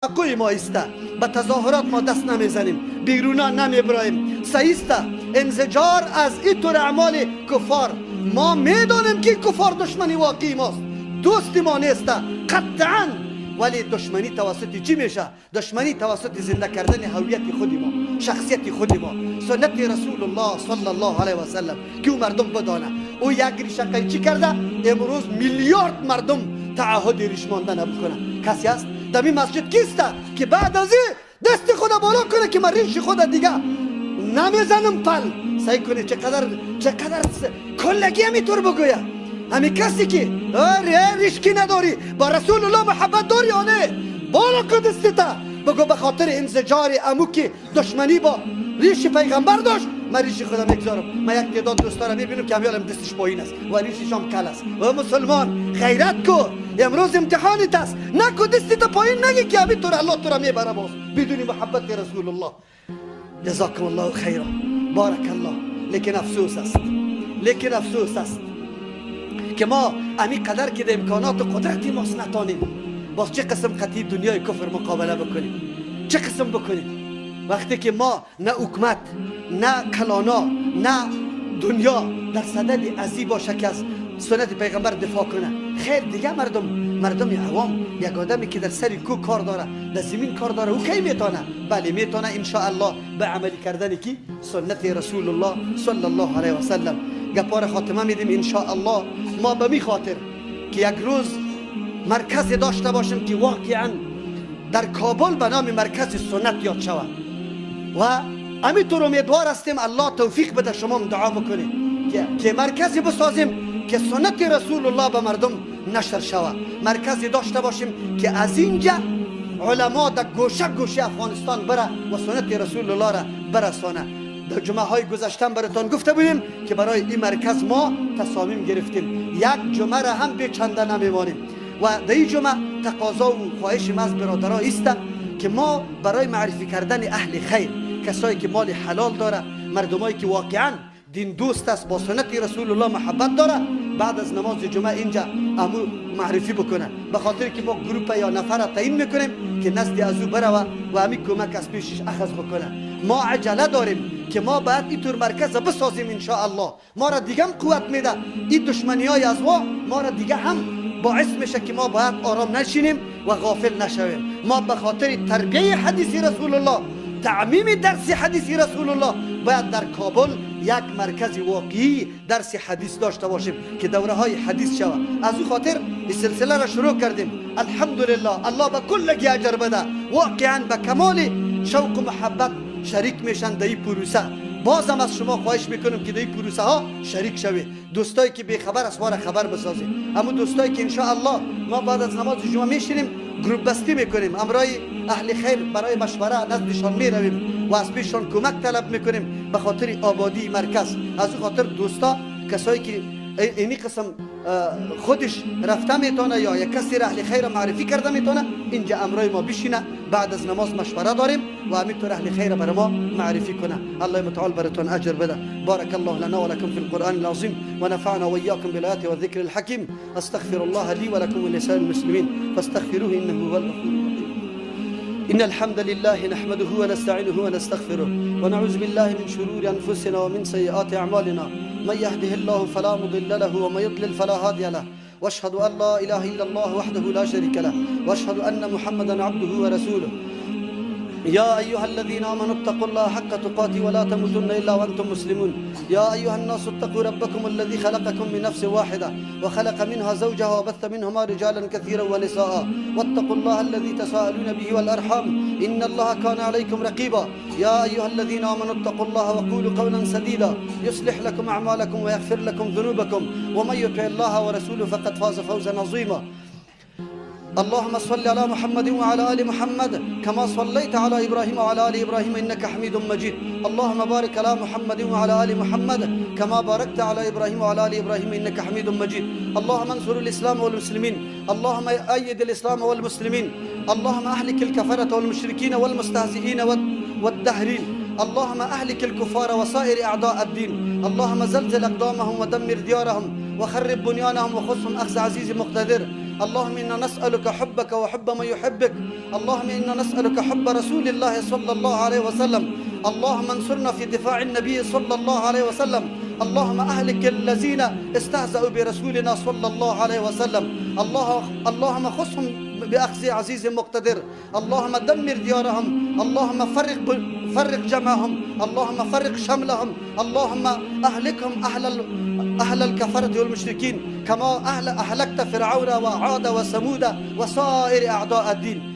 قوی ما است. به تظاهرات ما دست نمیزنیم، بیرونا نمیبرایم. سیست انزجار از این طور اعمال کفار. ما میدانیم که کفار دشمنی واقعی ماست، دوستی ما نیست قطعا. ولی دشمنی توسط چی میشه؟ دشمنی توسط زنده کردن هویت خود ما، شخصیت خود ما، سنت رسول الله صلی الله علیه و سلم که او مردم بدانه. او یک ریشه چی کرده؟ امروز میلیارد مردم تعهد ریش مانده نبکنه. کسی است در این مسجد کیست که بعد از این دست خود بالا کنه که من ریش خود دیگه نمیزنم پل؟ سعی کنه چقدر کلگی همینطور بگویه. همین کسی که ریشکی نداری با رسول الله محبت داری یا نه، بالا کن دستتا بگو به خاطر انزجار امو که دشمنی با ریش پیغمبر داشت من ریش خودم میگذارم. من یک تعداد دوستا را میبینم که همیالم دستش پایین است و ریشش هم کل است. و مسلمان غیرت کو، امروز امتحانت است. نکو دستتا پایین نگی که همین طور الله تو را میبره باز بدون محبت رسول الله. جزاکم الله خیرا، بارک الله. لیکن افسوس است که ما امی قدر که امکانات و قدرتی ماست نتانیم. باز چه قسم خطی دنیای کفر مقابله بکنیم؟ چه قسم بکنیم وقتی که ما نه حکومت، نه کلانا، نه دنیا در صدد ازی باشه که از سنت پیغمبر دفاع کنه؟ خیر دیگه مردم عوام، یک آدمی که در سر کو کار داره، در زمین کار داره، او کی میتونه؟ بله میتونه ان شاء الله به عملی کردن کی سنت رسول الله صلی الله علیه و سلم. گپار خاتمه میدیم ان شاء الله. ما به می خاطر که یک روز مرکز داشته باشیم که واقعا در کابل به نام مرکز سنت یاد شود و همینطور امیدوار هستیم الله توفیق بده شما دعا بکنید که مرکزی بسازیم که سنت رسول الله به مردم نشر شود. مرکزی داشته باشیم که از اینجا علما در گوشه افغانستان بره و سنت رسول الله را برسانه. در جمعه های گذشته براتون گفته بودیم که برای این مرکز ما تصامیم گرفتیم، یک جمعه را هم به چنده نمیمانیم و در این جمعه تقاضا و خواهش ما از برادرها است که ما برای معرفی کردن اهل خیر، کسایی که مال حلال داره، مردمایی که واقعا دین دوست است، با سنت رسول الله محبت داره، بعد از نماز جمعه اینجا امو معرفی بکنه. به خاطر که ما گروپ یا نفر را تعیین میکنیم که نزد از او بره و همین کمک از پیشش اخذ بکنه. ما عجله داریم که ما باید اینطور مرکز بسازیم ان شاء الله. ما را دیگه هم قوت میده این دشمنی های از ما را دیگه هم باعث میشه که ما باید آرام نشینیم و غافل نشویم. ما به خاطر تربیه حدیث رسول الله، تعمیم درس حدیث رسول الله، باید در کابل یک مرکز واقعی درس حدیث داشته باشیم که دوره های حدیث شود. از او خاطر این سلسله را شروع کردیم. الحمدلله الله به کل اجر بده. واقعا به کمال شوق و محبت شریک میشن در این پروسه. بازم از شما خواهش میکنم که در این پروسه ها شریک شوید. دوستایی که بیخبر است ما را خبر بسازید. اما دوستایی که ان شاء الله ما بعد از نماز جمعه میشینیم گروپ بستی میکنیم، امرای اهل خیر برای مشوره نزدشان میرویم و از پیششان کمک طلب میکنیم به خاطر آبادی مرکز. از اون خاطر دوستا، کسایی که اینی قسم خودش رفته میتونه یا یک کسی را اهل خیر معرفی کرده میتونه، اینجا امرای ما بشینه، بعد از نماز مشوره داریم و همینطور اهل خیر برای ما معرفی کنه. الله متعال براتون اجر بده. بارك الله لنا ولكم في القرآن العظيم ونفعنا وإياكم بالآيات والذكر الحكيم. استغفر الله لي ولكم ولسائر المسلمين فاستغفروه إنه هو الغفور الرحيم. إن الحمد لله نحمده ونستعينه ونستغفره ونعوذ بالله من شرور أنفسنا ومن سيئات أعمالنا. من يهده الله فلا مضل له ومن يضلل فلا هادي له. واشهد أن لا إله إلا الله وحده لا شريك له واشهد أن محمدا عبده ورسوله. يا أيها الذين آمنوا اتقوا الله حق تقاته ولا تموتن إلا وأنتم مسلمون. يا أيها الناس اتقوا ربكم الذي خلقكم من نفس واحدة وخلق منها زوجها وبث منهما رجالا كثيرا ونساء واتقوا الله الذي تساءلون به والأرحام إن الله كان عليكم رقيبا. يا أيها الذين آمنوا اتقوا الله وقولوا قولا سديدا يصلح لكم أعمالكم ويغفر لكم ذنوبكم ومن يطع الله ورسوله فقد فاز فوزا عظيما. اللهم صل على محمد وعلى آل محمد كما صليت على إبراهيم وعلى آل إبراهيم إنك حميد مجيد. اللهم بارك على محمد وعلى آل محمد كما باركت على إبراهيم وعلى آل إبراهيم إنك حميد مجيد. اللهم انصر الإسلام والمسلمين. اللهم أيد الإسلام والمسلمين. اللهم أهلك الكفرة والمشركين والمستهزئين والدهرين. اللهم أهلك الكفار وسائر أعداء الدين. اللهم زلزل أقدامهم ودمر ديارهم وخرب بنيانهم وخذهم أخذ عزيز مقتدر. اللهم إنا نسألك حبك وحب من يحبك. اللهم إنا نسألك حب رسول الله صلى الله عليه وسلم. اللهم انصرنا في دفاع النبي صلى الله عليه وسلم. اللهم أهلك الذين استهزأوا برسولنا صلى الله عليه وسلم. اللهم خصهم بأخذ عزيز مقتدر. اللهم دمر ديارهم. اللهم فرق جمعهم. اللهم فرق شملهم. اللهم أهلكهم أهل الكفرة والمشركين كما أهلكت فرعون وعاد وثمود وسائر أعداء الدين.